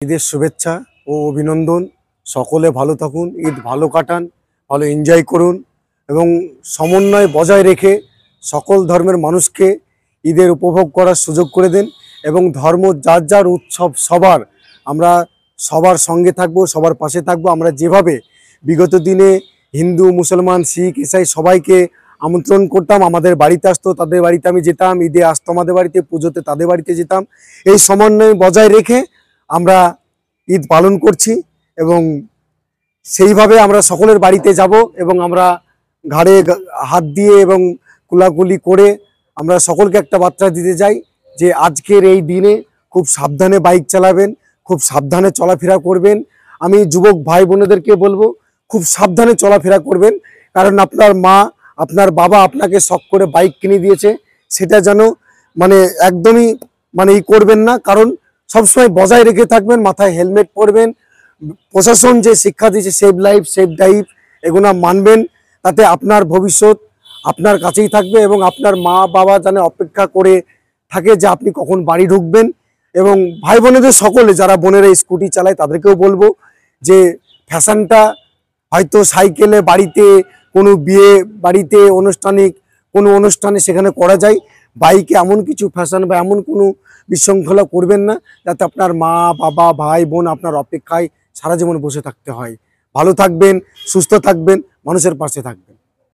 ঈদের শুভেচ্ছা ও অভিনন্দন। সকলে ভালো থাকুন, ঈদ ভালো কাটান, ভালো এনজয় করুন এবং সমন্বয় বজায় রেখে সকল ধর্মের মানুষকে ঈদের উপভোগ করার সুযোগ করে দেন। এবং ধর্ম যার যার উৎসব আমরা সবার সঙ্গে থাকব, সবার পাশে থাকব। আমরা যেভাবে বিগত দিনে হিন্দু, মুসলমান, শিখ, ইসাই সবাইকে আমন্ত্রণ করতাম, আমাদের বাড়িতে আসতো, তাদের বাড়িতে আমি যেতাম, ঈদে আসতো আমাদের বাড়িতে, পুজোতে তাদের বাড়িতে যেতাম, এই সমন্বয় বজায় রেখে আমরা ঈদ পালন করছি। এবং সেইভাবে আমরা সকলের বাড়িতে যাব এবং আমরা ঘাড়ে হাত দিয়ে এবং কুলাকুলি করে আমরা সকলকে একটা বার্তা দিতে চাই যে আজকের এই দিনে খুব সাবধানে বাইক চালাবেন, খুব সাবধানে চলাফেরা করবেন। আমি যুবক ভাই বোনেদেরকে বলবো খুব সাবধানে চলাফেরা করবেন, কারণ আপনার মা, আপনার বাবা আপনাকে শখ করে বাইক কিনে দিয়েছে, সেটা যেন একদমই করবেন না। কারণ সবসময় বজায় রেখে থাকবেন, মাথায় হেলমেট পরবেন, প্রশাসন যে শিক্ষা দিয়েছে সেভ লাইফ সেভ ড্রাইভ এগুলো মানবেন, তাতে আপনার ভবিষ্যৎ আপনার কাছেই থাকবে এবং আপনার মা বাবা যেন অপেক্ষা করে থাকে যে আপনি কখন বাড়ি ঢুকবেন। এবং ভাই বোনেদের সকলে যারা বোনেরা স্কুটি চালায় তাদেরকেও বলবো যে ফ্যাশনটা হয়তো সাইকেলে বাড়িতে, কোনো বিয়ে বাড়িতে, আনুষ্ঠানিক কোনো অনুষ্ঠানে সেখানে করা যায়, বাইকে এমন কিছু ফ্যাশন বা এমন কোনো বিশৃঙ্খলা করবেন না যাতে আপনার মা বাবা ভাই বোন আপনার অপেক্ষায় সারা জীবন বসে থাকতে হয়। ভালো থাকবেন, সুস্থ থাকবেন, মানুষের পাশে থাকবেন।